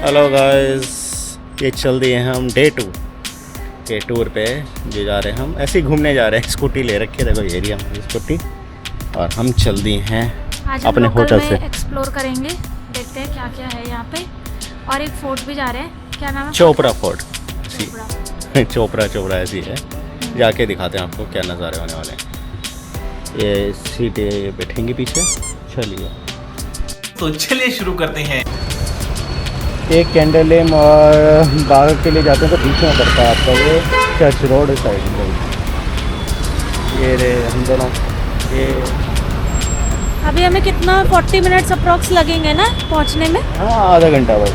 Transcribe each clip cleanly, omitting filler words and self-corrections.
Hello guys, ये चल दिए हैं हम डे 2 के टूर पे। जो जा रहे हैं हम ऐसे ही घूमने जा रहे हैं। स्कूटी ले रखी है, देखो एरिया में स्कूटी, और हम चल दिए हैं आज अपने हम होटल लोकल से। में एक्सप्लोर करेंगे, देखते हैं क्या क्या है यहाँ पे। और एक फोर्ट भी जा रहे हैं, क्या नाम है? चोपड़ा फोर्ट। चोपड़ा। चोपड़ा ऐसी है, जाके दिखाते हैं आपको क्या नज़ारे होने वाले हैं। ये सीटें बैठेंगी पीछे, चलिए तो चलिए शुरू करते हैं। एक कैंडलम और बाग के लिए जाते हैं तो बीच में पड़ता है आपका ये चर्च रोड साइड में। ये रे हम दोनों ये अभी हमें कितना 40 मिनट्स अप्रॉक्स लगेंगे ना पहुँचने में? हाँ, आधा घंटा बस।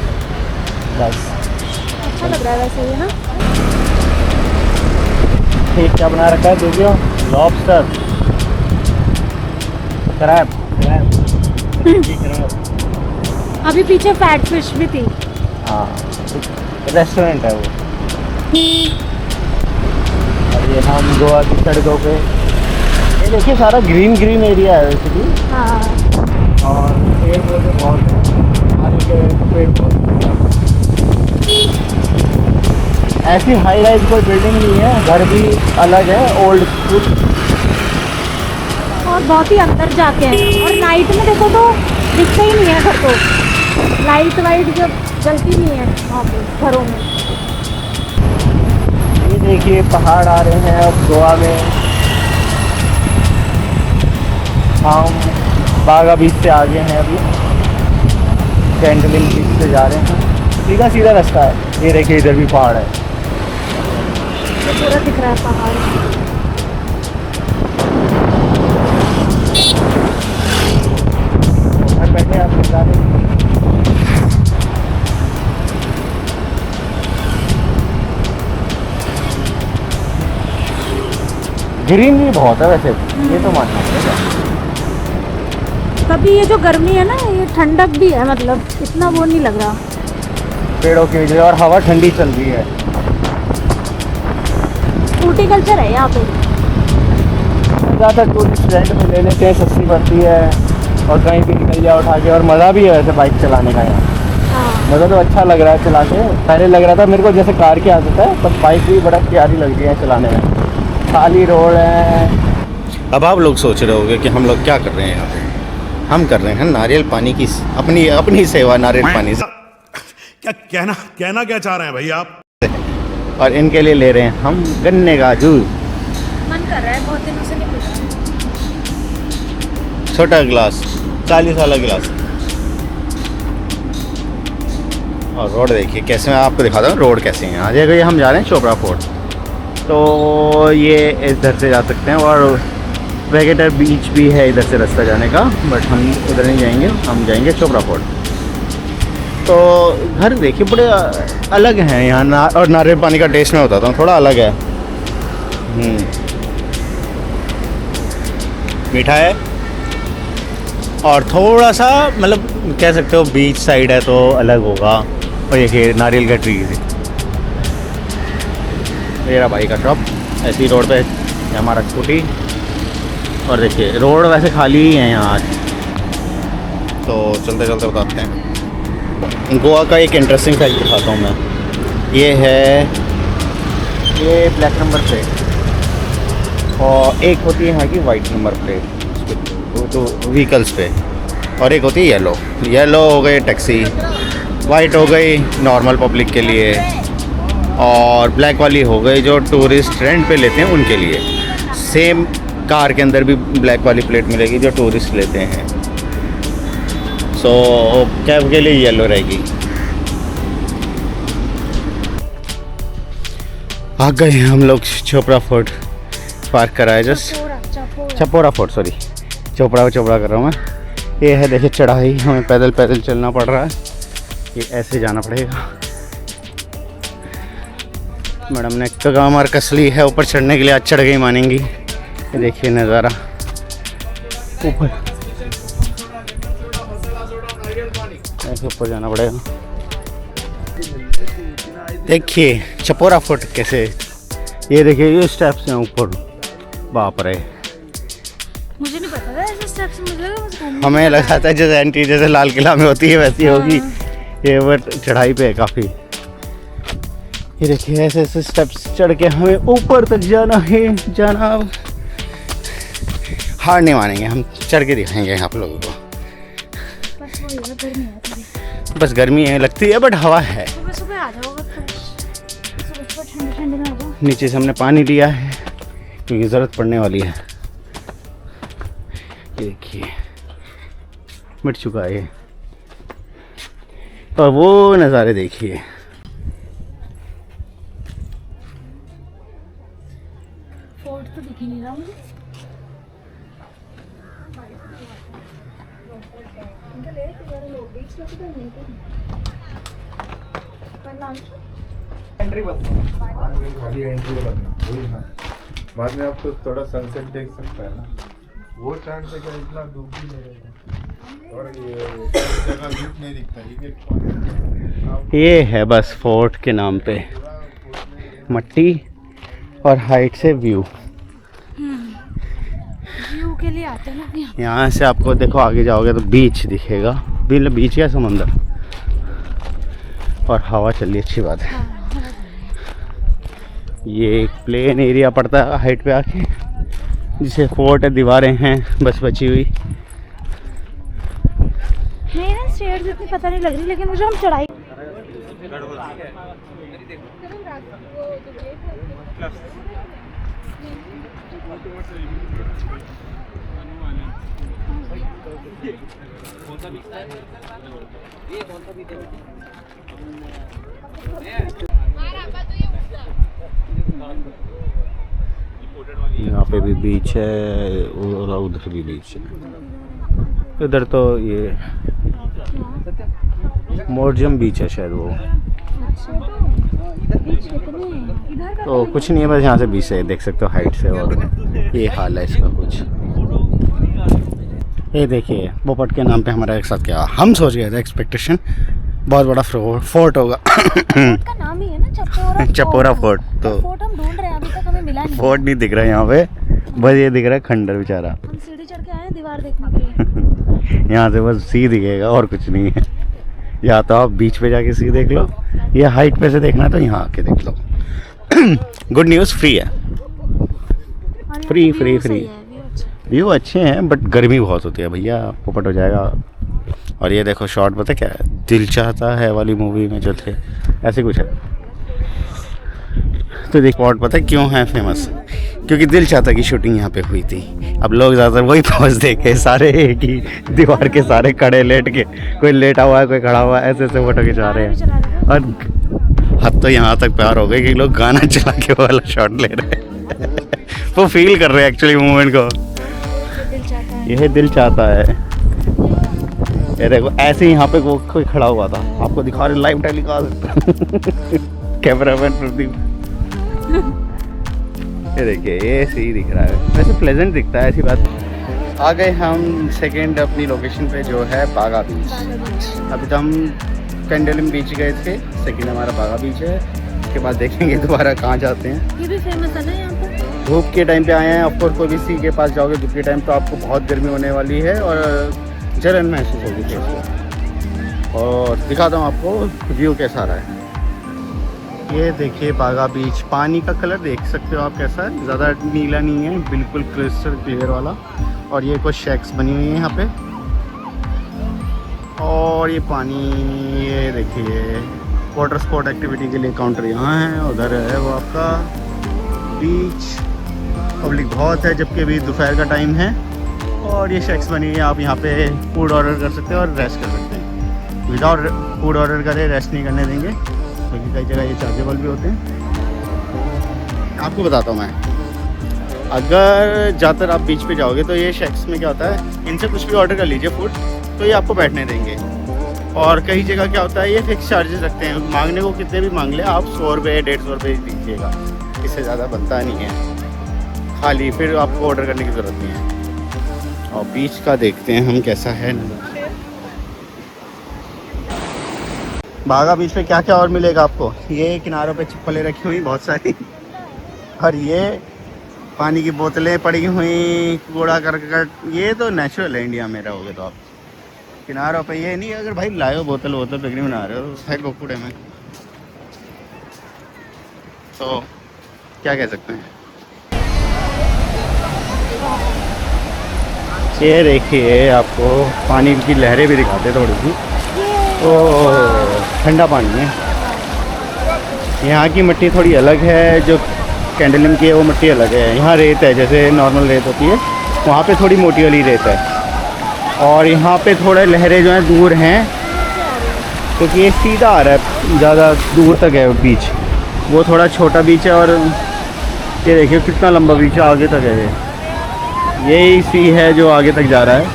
अच्छा लग रहा है वैसे ये ना। ठीक, क्या बना रखा है देखियो, लॉबस्टर, क्रैब। अभी पीछे फैट फिश भी थी। हाँ, रेस्टोरेंट है वो। और ये हम गोवा की सड़कों पे, ये देखिए सारा ग्रीन ग्रीन एरिया है वैसे भी। हाँ, और पेड़ पौधे बहुत हैं, आगे के पेड़ पौधे। ऐसी हाई राइज कोई बिल्डिंग नहीं है, घर भी अलग है, ओल्ड स्कूल। और बहुत ही अंदर जाके हैं। और नाइट में देखो तो दिखते ही नहीं है घर को, लाइट वाइट जब जलती नहीं है वहाँ पे घरों में। ये देखिए पहाड़ आ रहे हैं अब गोवा में। हम बागा बीच से आगे हैं, अभी कैंडलिंग बीच से जा रहे हैं। सीधा सीधा रास्ता है। ये देखिए इधर भी पहाड़ है। ये पूरा दिख रहा है पहाड़। घर बैठे आप जा रहे हैं। ग्रीन भी बहुत है वैसे, ये तो मानना पड़ेगा। कभी ये जो गर्मी है ना, ये ठंडक भी है, मतलब इतना वो नहीं लग रहा। पेड़ों की वजह, और हवा ठंडी चल रही है। स्कूटी कल्चर है यहाँ पे। ज़्यादातर टूरिस्ट रेंट में ले लेते हैं, सस्ती पड़ती है, और कहीं भी निकल जाओ उठा के। और मज़ा भी है वैसे बाइक चलाने का यहाँ। हाँ, मज़ा तो अच्छा लग रहा है चला के। पहले लग रहा था मेरे को जैसे कार की आदत है, पर बाइक भी बड़ा प्यारी लग रही है चलाने में। खाली रोड है। अब आप लोग सोच रहे होंगे कि हम लोग क्या कर रहे हैं यहाँ पे। हम कर रहे हैं नारियल पानी की अपनी सेवा नारियल पानी से। क्या कहना क्या चाह रहे हैं भाई आप? और इनके लिए ले रहे हैं हम गन्ने का जूस। मन कर रहा है, बहुत दिनों से नहीं पीता। छोटा गिलास, 40 वाला गिलास। और रोड देखिए कैसे, मैं आपको दिखाता हूँ रोड कैसे हैं। आज ये हम जा रहे हैं चोपड़ा फोर्ट, तो ये इधर से जा सकते हैं। और वेगेटर बीच भी है इधर से रास्ता जाने का, बट हम उधर नहीं जाएंगे, हम जाएंगे चोपड़ा फोर्ट। तो घर देखिए बड़े अलग हैं यहाँ और नारियल पानी का टेस्ट मैं बताता हूँ, थोड़ा अलग है। मीठा है, और थोड़ा सा मतलब कह सकते हो बीच साइड है तो अलग होगा। और देखिए नारियल का ट्री है। मेरा भाई का शॉप ऐसी रोड पे है, हमारा स्कूटी। और देखिए रोड वैसे खाली ही है यहाँ आज। तो चलते चलते बताते हैं। गोवा का एक इंटरेस्टिंग फैक्ट दिखाता हूँ मैं। ये है, ये ब्लैक नंबर प्लेट, और एक होती है यहाँ की वाइट नंबर प्लेट तो व्हीकल्स पे, और एक होती है येलो। येलो हो गई टैक्सी, वाइट हो गई नॉर्मल पब्लिक के लिए, और ब्लैक वाली हो गई जो टूरिस्ट रेंट पे लेते हैं उनके लिए। सेम कार के अंदर भी ब्लैक वाली प्लेट मिलेगी जो टूरिस्ट लेते हैं। सो कैब के लिए येलो रहेगी। आ गए हैं हम लोग चोपड़ा फोर्ट। पार्क करा है just Chapora fort, sorry Chopra कर रहा हूँ मैं। ये है देखिए चढ़ाई, हमें पैदल पैदल चलना पड़ रहा है। ये ऐसे जाना पड़ेगा। मैडम ने कमर कस ली है, ऊपर चढ़ने के लिए आज चढ़ गई मानेंगी। ये देखिए नज़ारा ऊपर, ऐसे ऊपर जाना पड़ेगा। देखिए चपोरा फोर्ट कैसे, ये देखिए ये स्टेप्स हैं ऊपर। बाप रे, मुझे नहीं पता था ऐसे स्टेप्स। मुझे लगा बस घूमने हमें लगा था जैसे एंट्री जैसे लाल किला में होती है वैसी होगी। ये बट चढ़ाई पे है काफ़ी। ये देखिए ऐसे ऐसे स्टेप्स चढ़ के हमें ऊपर तक जाना है। जाना हार नहीं मानेंगे, हम चढ़ के दिखाएंगे आप लोगों को। बस वही है, गर्मी है थोड़ी। बस गर्मी है लगती है, बट हवा है। सुबह सुबह आ जाओ, सुबह ठंडे ठंडे में आ जाओ। नीचे से हमने पानी लिया है क्योंकि ज़रूरत पड़ने वाली है। ये देखिए मिट चुका है ये, और वो नज़ारे देखिए। फोर्ट तो दिख ही नहीं रहा मुझे। खाली एंट्री बनना वही ना, बाद में आप तो थोड़ा सनसेट देख सकता है ना। वो चांद पे क्या इतना धूप भी नहीं रहेगा, और ये जगह धूप नहीं दिखता। ये है बस फोर्ट के नाम पे मट्टी और हाइट से व्यू। व्यू के लिए आते हैं ना यहाँ। यहाँ से आपको देखो आगे जाओगे तो बीच दिखेगा, बीच या समंदर, और हवा चल रही, अच्छी बात है। ये एक प्लेन एरिया पड़ता है हाइट पे आके, जिसे फोर्ट है, दीवारें हैं बस बची हुई। नहीं ना स्टेयर्स इतनी पता नहीं लग रही, लेकिन मुझे हम चढ़ाई यहाँ पे भी बीच है और उधर भी बीच है। इधर तो ये मोरजम बीच है शायद वो। तो कुछ नहीं है, बस यहाँ से बीच से देख सकते हो हाइट से, और ये हाल है इसका कुछ। ये देखिए बोपट के नाम पे हमारा एक साथ क्या, हम सोच गए थे एक्सपेक्टेशन बहुत बड़ा फोर्ट होगा। का नाम ही है ना चपोरा। चपोरा फोर्ट। तो फोर्ट हम ढूंढ रहे हैं, अभी तक हमें मिला नहीं। फोर्ट नहीं दिख रहा है यहाँ पे, बस ये दिख रहा है खंडर बेचारा। हम सीढ़ी चढ़ के आए हैं दीवार देखने के लिए। यहाँ से बस सी दिखेगा और कुछ नहीं है। या तो आप बीच पे जाके सी देख लो, या हाइट पे से देखना है तो यहाँ आके देख लो। गुड न्यूज़ फ्री है, फ्री फ्री फ्री। व्यू अच्छे हैं बट गर्मी बहुत होती है भैया, पोपट हो जाएगा। और ये देखो शॉट पता क्या है, दिल चाहता है वाली मूवी में जो थे ऐसे कुछ है। तो देख स्पॉट पता है क्यों है फेमस, क्योंकि दिल चाहता की शूटिंग यहाँ पे हुई थी। अब लोग ज़्यादातर वही पोज देखे, सारे एक ही दीवार के सारे खड़े लेट के, कोई लेटा हुआ है कोई खड़ा हुआ है, ऐसे ऐसे फोटो खिंचा रहे हैं। और हद तो यहाँ तक प्यार हो गई कि लोग गाना चला के वाला शॉट ले रहे हैं। वो फील कर रहे हैं एक्चुअली मूवमेंट को। यह दिल चाहता है। ये देखो ऐसे ही यहाँ पे कोई खड़ा हुआ था, आपको दिखा रहे लाइव टेलीकास्ट। कैमरामैन प्रदीप। ये देखिए ये सही दिख रहा है, वैसे प्लेजेंट दिखता है, ऐसी बात। आ गए हम सेकेंड अपनी लोकेशन पे जो है बागा बीच। अभी तो हम कैंडलिम बीच गए थे, सेकेंड हमारा बागा बीच है। उसके बाद देखेंगे दोबारा कहाँ जाते हैं। ये भी फेमस है ना यहाँ पे। धूप के टाइम पे आए हैं, ऑफकोर्स कोई भी सी के पास जाओगे धूप के टाइम तो आपको बहुत गर्मी होने वाली है और जलन महसूस होगी फेस को। और दिखाता हूँ आपको व्यू कैसा रहा है। ये देखिए बागा बीच, पानी का कलर देख सकते हो आप कैसा है, ज़्यादा नीला नहीं है, बिल्कुल क्रिस्टल क्लियर वाला। और ये कुछ शेक्स बनी हुई है यहाँ पे, और ये पानी, ये देखिए वाटर स्पोर्ट एक्टिविटी के लिए काउंटर यहाँ है, उधर है वो आपका बीच। पब्लिक बहुत है जबकि अभी दोपहर का टाइम है। और ये शेक्स बनी है, आप यहाँ पे फूड ऑर्डर कर सकते हैं और रेस्ट कर सकते हैं। विदाउट फूड ऑर्डर करें रेस्ट नहीं करने देंगे, क्योंकि कई जगह ये चार्जेबल भी होते हैं। आपको बताता हूँ मैं, अगर ज़्यादातर आप बीच पे जाओगे तो ये शेक्स में क्या होता है, इनसे कुछ भी ऑर्डर कर लीजिए फूड तो ये आपको बैठने देंगे। और कई जगह क्या होता है ये फिक्स चार्जेस रखते हैं, मांगने को कितने भी मांग ले आप 100 रुपये 150 रुपये दीजिएगा, इससे ज़्यादा बनता नहीं है खाली, फिर आपको ऑर्डर करने की ज़रूरत नहीं है। और बीच का देखते हैं हम कैसा है। बागा बीच पे क्या क्या और मिलेगा आपको, ये किनारों पे चप्पलें रखी हुई बहुत सारी, और ये पानी की बोतलें पड़ी हुई, कूड़ा करकट, ये तो नेचुरल है इंडिया में रहोगे तो आप। किनारों पे ये नहीं अगर भाई लाए हो बोतल पिकनिक बना रहे हो फेंको कूड़े में, तो क्या कह सकते हैं। ये देखिए आपको पानी की लहरें भी दिखाते थोड़ी सी, तो ठंडा पानी है। यहाँ की मिट्टी थोड़ी अलग है, जो कैंडलिम की है वो मिट्टी अलग है। यहाँ रेत है जैसे नॉर्मल रेत होती है, वहाँ पे थोड़ी मोटी वाली रेत है। और यहाँ पे थोड़े लहरें जो हैं दूर हैं, क्योंकि ये सीधा आ रहा है, ज़्यादा दूर तक है बीच, वो थोड़ा छोटा बीच है। और ये देखिए कितना लंबा बीच है, आगे तक है। यही सी है जो आगे तक जा रहा है,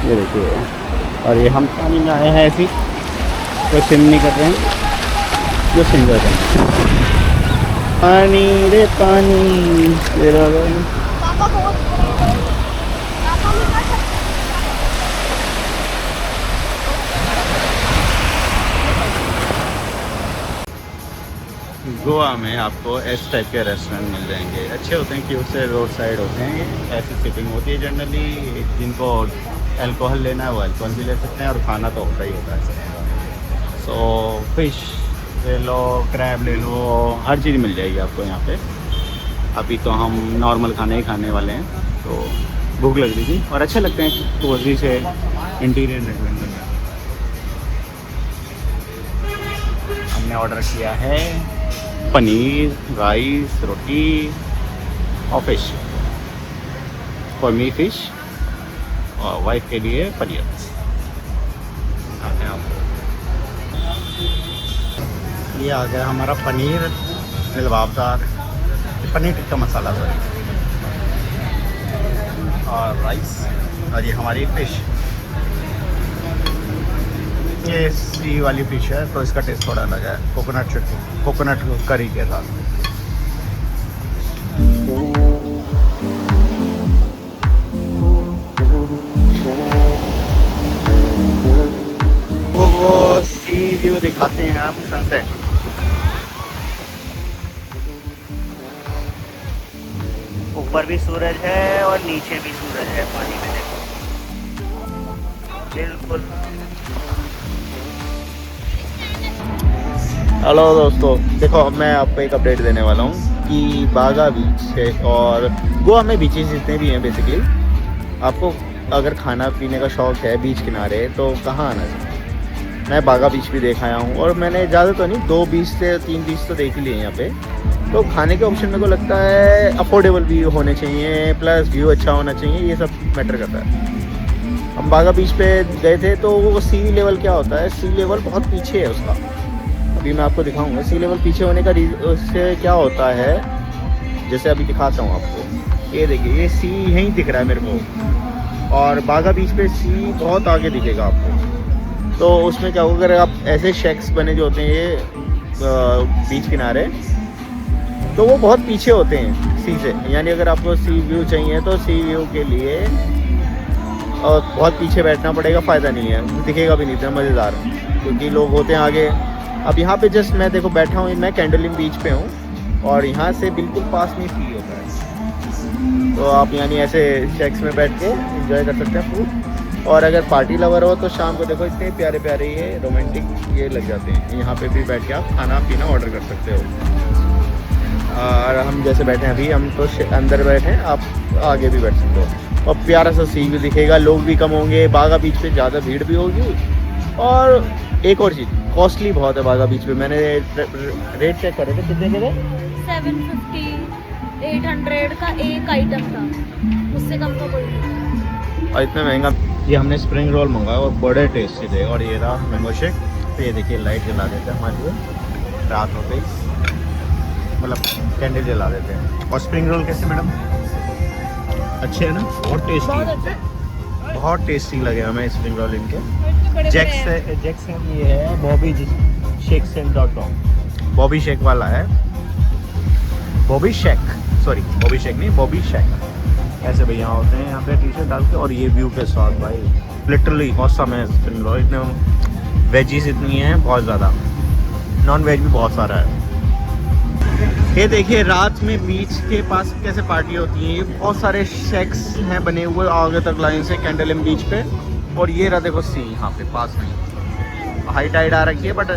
ये देखिए। और ये हम पानी में आए हैं ऐसे ही, तो स्विम नहीं कर रहे हैं, जो स्विम कर रहे हैं। पानी रे पानी तेरा गोवा में आपको इस टाइप के रेस्टोरेंट मिल जाएंगे, अच्छे होते हैं, क्यों से रोड साइड होते हैं। ऐसी सिटिंग होती है जनरली, जिनको अल्कोहल लेना है वो अल्कोहल भी ले सकते हैं, और खाना तो होता ही होता है। सो फिश ले लो, क्रैब ले लो, हर चीज़ मिल जाएगी आपको यहाँ पे। अभी तो हम नॉर्मल खाने ही खाने वाले हैं, तो भूख लग रही थी और अच्छे लगते हैं कोजी से इंटीरियर रेस्टोरेंट में। हमने ऑर्डर किया है पनीर, राइस, रोटी और फिश। फॉर मी फिश और वाइफ के लिए पनीर। ये आ गया हमारा पनीर लबाबदार, पनीर टिक्का मसाला सॉरी, और राइस, और ये हमारी फिश। ये सी वाली फिश है तो इसका टेस्ट थोड़ा अलग है, कोकोनट चटनी, कोकोनट करी के साथ। वो सी व्यू दिखाते हैं आप, सनसेट। ऊपर भी सूरज है और नीचे भी सूरज है पानी में, देखो बिल्कुल। हेलो दोस्तों, देखो मैं आपको एक अपडेट देने वाला हूँ कि बागा बीच है, और गोवा में बीचेस जितने भी हैं बेसिकली, आपको अगर खाना पीने का शौक़ है बीच किनारे तो कहाँ आना चाहिए। मैं बागा बीच भी देख आया हूँ, और मैंने ज़्यादा तो नहीं, 2 बीच से 3 बीच तो देख ही लिए यहाँ पे। तो खाने के ऑप्शन मेरे को लगता है अफोर्डेबल भी होने चाहिए, प्लस व्यू अच्छा होना चाहिए, ये सब मैटर करता है। हम बागा बीच पे गए थे तो वो सी लेवल क्या होता है, सी लेवल बहुत पीछे है उसका। अभी मैं आपको दिखाऊंगा सी लेवल पीछे होने का उससे क्या होता है, जैसे अभी दिखाता हूँ आपको। ये देखिए, ये सी यहीं दिख रहा है मेरे को, और बागा बीच पे सी बहुत आगे दिखेगा आपको। तो उसमें क्या होगा, अगर आप ऐसे शेक्स बने जो होते हैं ये बीच किनारे, तो वो बहुत पीछे होते हैं सी से। यानी अगर आपको सी व्यू चाहिए तो सी व्यू के लिए और बहुत पीछे बैठना पड़ेगा, फ़ायदा नहीं है, दिखेगा भी नहीं इतना मज़ेदार, क्योंकि लोग होते हैं आगे। अब यहाँ पे जस्ट मैं देखो बैठा हूँ, मैं कैंडलिम बीच पे हूँ, और यहाँ से बिल्कुल पास में सी होता है। तो आप यानी ऐसे शेक्स में बैठ के एंजॉय कर सकते हैं फूड। और अगर पार्टी लवर हो तो शाम को देखो इतने प्यारे प्यारे ये रोमांटिक ये लग जाते हैं, यहाँ पे भी बैठ के आप खाना पीना ऑर्डर कर सकते हो। और हम जैसे बैठे हैं अभी, हम तो अंदर बैठे हैं, आप आगे भी बैठ सकते हो, और प्यारा सा सी भी दिखेगा, लोग भी कम होंगे। बागा बीच पे ज़्यादा भीड़ भी होगी। और एक और चीज़, कॉस्टली बहुत है बागा बीच पे। मैंने रेट चेक करे थे, कितने के थे? 750, 800 का एक आइटम था, उससे कम तो कोई नहीं। और इतना महंगा। ये हमने स्प्रिंग रोल मंगाया और बड़े टेस्टी थे। और ये रहा मैंगो शेक। तो ये देखिए लाइट जला देते हैं हमारे लिए, रात होते ही मतलब कैंडल जला देते हैं। और स्प्रिंग रोल कैसे मैडम? अच्छे है ना, बहुत टेस्टी, बहुत टेस्टी लगे हमें स्प्रिंग रोल इनके। जैक्स ये है बॉबी शेक्स.com, बॉबी शेक वाला है, Bobby shake, sorry Bobby shake नहीं, बॉबी शेक। ऐसे भैया होते हैं यहाँ पे टी शर्ट डाल के, और ये व्यू के साथ भाई लिटरली औसम है स्प्रिंग रोल। इतने वेजीज इतनी हैं, बहुत ज़्यादा, नॉन वेज भी बहुत सारा है। ये देखिए रात में बीच के पास कैसे पार्टी होती है। ये बहुत सारे शेक्स हैं बने हुए आगे तक लाइन से कैंडलिम बीच पे, और ये रहा देखो सी यहाँ पे पास में हाई टाइड आ रखी है बट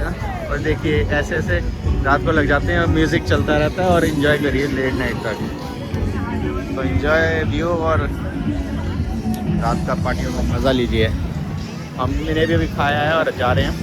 और देखिए ऐसे ऐसे रात को लग जाते हैं और म्यूज़िक चलता रहता है और इन्जॉय करिए लेट नाइट तक। तो इन्जॉय व्यू और रात का पार्टियों का मज़ा लीजिए। हमने भी अभी खाया है और जा रहे हैं।